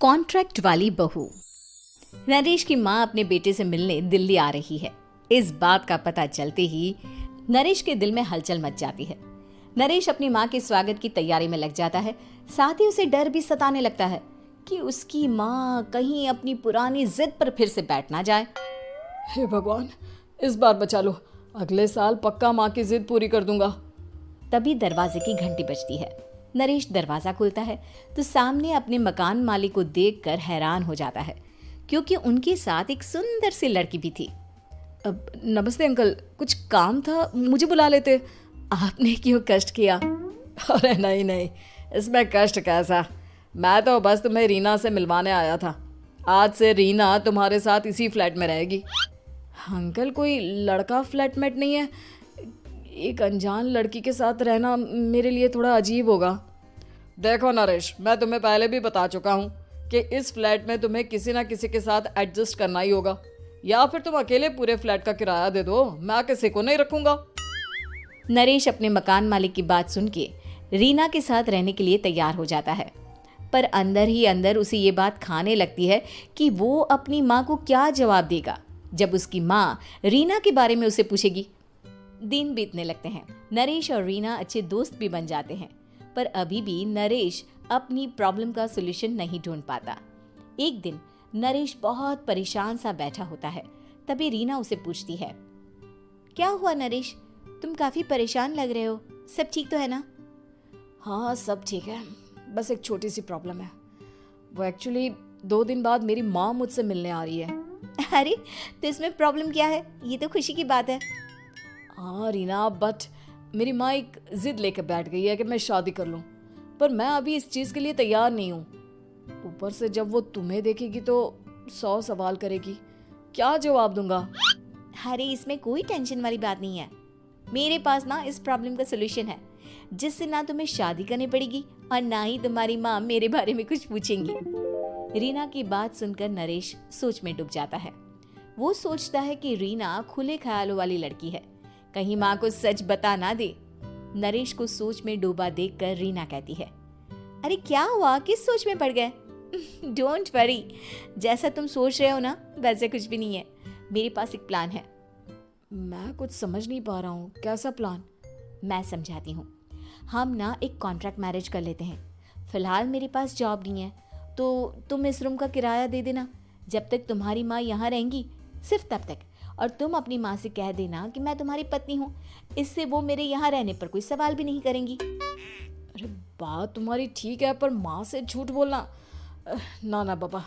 Contract वाली बहू। नरेश की माँ अपने बेटे से मिलने दिल्ली आ रही है। इस बात का पता चलते ही नरेश के दिल में हलचल मच जाती है। नरेश अपनी माँ के स्वागत की तैयारी में लग जाता है। साथ ही उसे डर भी सताने लगता है कि उसकी माँ कहीं अपनी पुरानी जिद पर फिर से बैठ ना जाए। हे भगवान, इस बार बचा लो, अगले साल पक्का माँ की जिद पूरी कर दूंगा। तभी दरवाजे की घंटी बजती है। नरेश दरवाजा खोलता है तो सामने अपने मकान मालिक को देखकर हैरान हो जाता है, क्योंकि उनके साथ एक सुंदर सी लड़की भी थी। अब नमस्ते अंकल, कुछ काम था, मुझे बुला लेते। आपने क्यों कष्ट किया? अरे नहीं नहीं, इसमें कष्ट कैसा, मैं तो बस तुम्हें रीना से मिलवाने आया था। आज से रीना तुम्हारे साथ इसी फ्लैट में रहेगी। अंकल, कोई लड़का फ्लैटमेट नहीं है? एक अनजान लड़की के साथ रहना मेरे लिए थोड़ा अजीब होगा। देखो नरेश, मैं तुम्हें पहले भी बता चुका हूँ कि इस फ्लैट में तुम्हें किसी ना किसी के साथ एडजस्ट करना ही होगा, या फिर तुम अकेले पूरे फ्लैट का किराया दे दो, मैं किसी को नहीं रखूंगा। नरेश अपने मकान मालिक की बात सुन के रीना के साथ रहने के लिए तैयार हो जाता है, पर अंदर ही अंदर उसे ये बात खाने लगती है कि वो अपनी माँ को क्या जवाब देगा जब उसकी माँ रीना के बारे में उसे पूछेगी। दिन बीतने लगते हैं। नरेश और रीना अच्छे दोस्त भी बन जाते हैं, पर अभी भी नरेश अपनी प्रॉब्लम का सॉल्यूशन नहीं ढूंढ पाता। एक दिन नरेश बहुत परेशान सा बैठा होता है। तभी रीना उसे पूछती है, क्या हुआ नरेश, तुम काफी परेशान लग रहे हो, सब ठीक तो है ना? हाँ सब ठीक है, बस एक छोटी सी प्रॉब्लम है। वो एक्चुअली 2 दिन बाद मेरी माँ मुझसे मिलने आ रही है। अरे तो इसमें प्रॉब्लम क्या है, ये तो खुशी की बात है। हाँ रीना, बट मेरी माँ एक जिद लेकर बैठ गई है कि मैं शादी कर लूँ, पर मैं अभी इस चीज़ के लिए तैयार नहीं हूँ। ऊपर से जब वो तुम्हें देखेगी तो 100 सवाल करेगी, क्या जवाब दूंगा? अरे इसमें कोई टेंशन वाली बात नहीं है, मेरे पास ना इस प्रॉब्लम का सलूशन है, जिससे ना तुम्हें शादी करनी पड़ेगी और ना ही तुम्हारी माँ मेरे बारे में कुछ पूछेंगी। रीना की बात सुनकर नरेश सोच में डूब जाता है। वो सोचता है कि रीना खुले ख्यालों वाली लड़की है, कहीं माँ को सच बता ना दे। नरेश को सोच में डूबा देखकर रीना कहती है, अरे क्या हुआ, किस सोच में पड़ गए? डोंट वरी, जैसा तुम सोच रहे हो ना वैसे कुछ भी नहीं है, मेरे पास एक प्लान है। मैं कुछ समझ नहीं पा रहा हूँ, कैसा प्लान? मैं समझाती हूँ। हम ना एक कॉन्ट्रैक्ट मैरिज कर लेते हैं। फिलहाल मेरे पास जॉब नहीं है, तो तुम इस रूम का किराया दे देना जब तक तुम्हारी माँ यहाँ रहेंगी, सिर्फ तब तक। और तुम अपनी माँ से कह देना कि मैं तुम्हारी पत्नी हूँ, इससे वो मेरे यहाँ रहने पर कोई सवाल भी नहीं करेंगी। अरे बात तुम्हारी ठीक है, पर माँ से झूठ बोलना, ना ना पापा,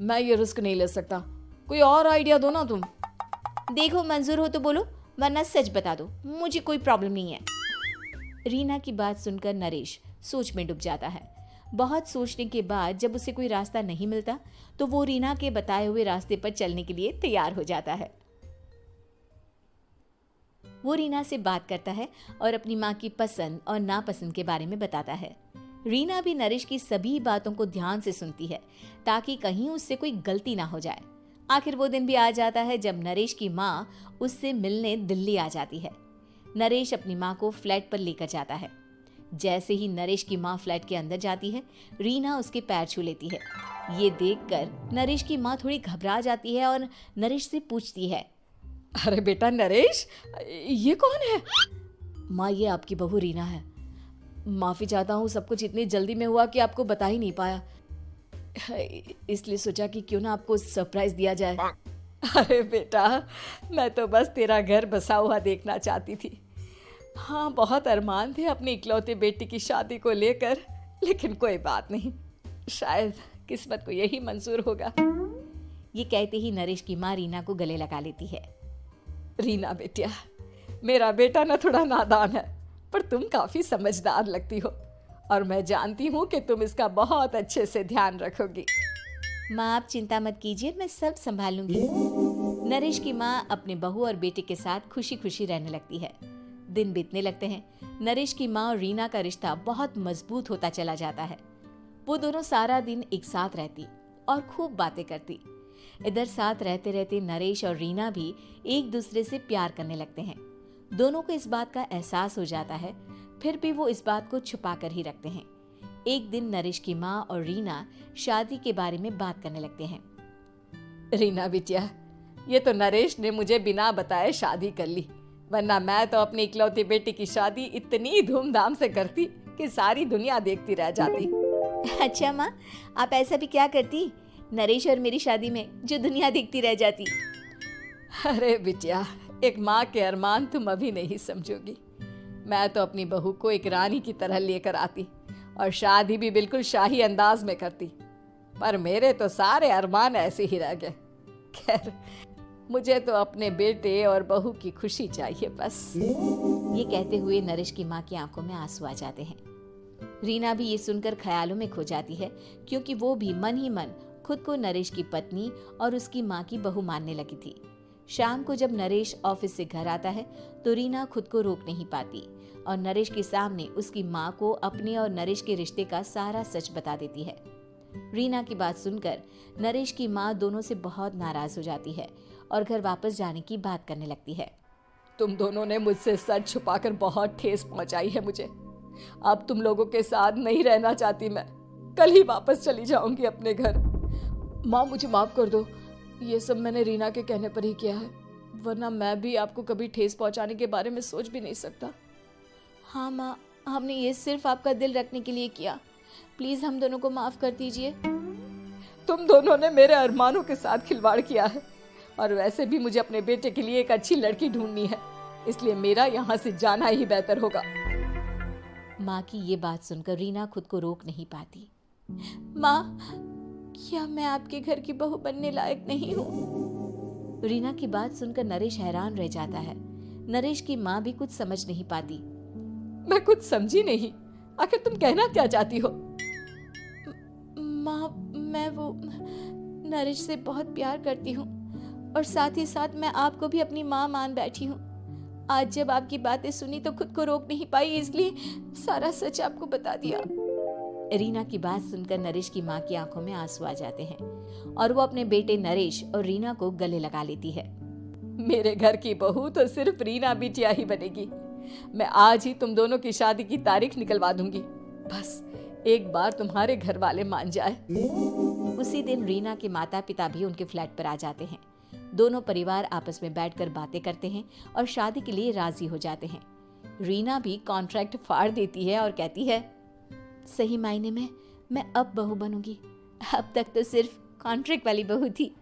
मैं ये रिस्क नहीं ले सकता। कोई और आइडिया दो ना तुम। देखो मंजूर हो तो बोलो, वरना सच बता दो, मुझे कोई प्रॉब्लम नहीं है। रीना की बात सुनकर नरेश सोच में डूब जाता है। बहुत सोचने के बाद जब उसे कोई रास्ता नहीं मिलता तो वो रीना के बताए हुए रास्ते पर चलने के लिए तैयार हो जाता है। वो रीना से बात करता है और अपनी माँ की पसंद और नापसंद के बारे में बताता है। रीना भी नरेश की सभी बातों को ध्यान से सुनती है, ताकि कहीं उससे कोई गलती ना हो जाए। आखिर वो दिन भी आ जाता है जब नरेश की माँ उससे मिलने दिल्ली आ जाती है। नरेश अपनी माँ को फ्लैट पर लेकर जाता है। जैसे ही नरेश की माँ फ्लैट के अंदर जाती है, रीना उसके पैर छू लेती है। ये देखकर नरेश की माँ थोड़ी घबरा जाती है और नरेश से पूछती है, अरे बेटा नरेश, ये कौन है? माँ, ये आपकी बहू रीना है। माफ़ी चाहता हूँ, सब कुछ इतनी जल्दी में हुआ कि आपको बता ही नहीं पाया, इसलिए सोचा कि क्यों ना आपको सरप्राइज दिया जाए। अरे बेटा, मैं तो बस तेरा घर बसा हुआ देखना चाहती थी। हाँ, बहुत अरमान थे अपनी इकलौते बेटी की शादी को लेकर, लेकिन कोई बात नहीं, शायद किस्मत को यही मंजूर होगा। ये कहते ही नरेश की माँ रीना को गले लगा लेती है। रीना बेटिया, मेरा बेटा ना थोड़ा नादान है, पर तुम काफ़ी समझदार लगती हो, और मैं जानती हूँ कि तुम इसका बहुत अच्छे से ध्यान रखोगी। माँ आप चिंता मत कीजिए, मैं सब संभाल लूंगी। नरेश की माँ अपने बहू और बेटे के साथ खुशी खुशी रहने लगती है। दिन बीतने लगते हैं। नरेश की माँ और रीना का रिश्ता बहुत मजबूत होता चला जाता है। वो दोनों सारा दिन एक साथ रहती और खूब बातें करती। इधर साथ रहते रहते नरेश और रीना भी एक दूसरे से प्यार करने लगते हैं। दोनों को इस बात का एहसास हो जाता है, फिर भी वो इस बात को छुपा कर ही रखते हैं। एक दिन नरेश की माँ और रीना शादी के बारे में बात करने लगते हैं। रीना बिटिया, ये तो नरेश ने मुझे बिना बताए शादी कर ली, वरना मैं तो अपनी इकलौती बेटी की शादी इतनी धूमधाम से करती कि सारी दुनिया देखती रह जाती। अच्छा माँ, आप ऐसा भी क्या करती नरेश और मेरी शादी में जो दुनिया देखती रह जाती? अरे बिटिया, एक माँ के अरमान तुम अभी नहीं समझोगी। मैं तो अपनी बहू को एक रानी की तरह लेकर आती और शादी भी बिल्कुल शाही अंदाज में करती, पर मेरे तो सारे अरमान ऐसे ही रह गए। खैर, मुझे तो अपने बेटे और बहू की खुशी चाहिए बस। ये कहते हुए नरेश की माँ की आंखों में आंसू आ जाते हैं। रीना भी ये सुनकर ख्यालों में खो जाती है, क्योंकि वो भी मन ही मन खुद को नरेश की पत्नी और उसकी माँ की बहू मानने लगी थी। शाम को जब नरेश ऑफिस से घर आता है तो रीना खुद को रोक नहीं पाती और नरेश के सामने उसकी माँ को अपने और नरेश के रिश्ते का सारा सच बता देती है। रीना की बात सुनकर नरेश की माँ दोनों से बहुत नाराज हो जाती है और घर वापस जाने की बात करने लगती है। तुम दोनों ने मुझसे सच छुपाकर बहुत ठेस पहुंचाई है मुझे। अब तुम लोगों के साथ नहीं रहना चाहती मैं, कल ही वापस चली जाऊंगी अपने घर। माँ, मुझे माफ कर दो, ये सब मैंने रीना के कहने पर ही किया है, वरना मैं भी आपको कभी ठेस पहुंचाने के बारे में सोच भी नहीं सकता। हाँ माँ, हमने ये सिर्फ आपका दिल रखने के लिए किया, प्लीज हम दोनों को माफ कर दीजिए। तुम दोनों ने मेरे अरमानों के साथ खिलवाड़ किया है, और वैसे भी मुझे अपने बेटे के लिए एक अच्छी लड़की ढूंढनी है, इसलिए मेरा यहाँ से जाना ही बेहतर होगा। माँ की ये बात सुनकर रीना खुद को रोक नहीं पाती। माँ, क्या मैं आपके घर की बहू बनने लायक नहीं हूँ? रीना की बात सुनकर नरेश हैरान रह जाता है। नरेश की माँ भी कुछ समझ नहीं पाती। मैं कुछ समझी नहीं, आखिर तुम कहना क्या चाहती हो? माँ, मैं वो नरेश से बहुत प्यार करती हूँ और साथ ही साथ मैं आपको भी अपनी माँ मान बैठी हूँ। आज जब आपकी बातें सुनी तो खुद को रोक नहीं पाई, इसलिए सारा सच आपको बता दिया। रीना की बात सुनकर नरेश की माँ की आंखों में आंसू आ जाते हैं और वो अपने बेटे नरेश और रीना को गले लगा लेती है। मेरे घर की बहू तो सिर्फ रीना बिटिया ही बनेगी। मैं आज ही तुम दोनों की शादी की तारीख निकलवा दूंगी, बस एक बार तुम्हारे घर वाले मान जाए। उसी दिन रीना के माता पिता भी उनके फ्लैट पर आ जाते हैं। दोनों परिवार आपस में बैठकर बातें करते हैं और शादी के लिए राजी हो जाते हैं। रीना भी कॉन्ट्रैक्ट फाड़ देती है और कहती है, सही मायने में मैं अब बहू बनूंगी, अब तक तो सिर्फ कॉन्ट्रैक्ट वाली बहू थी।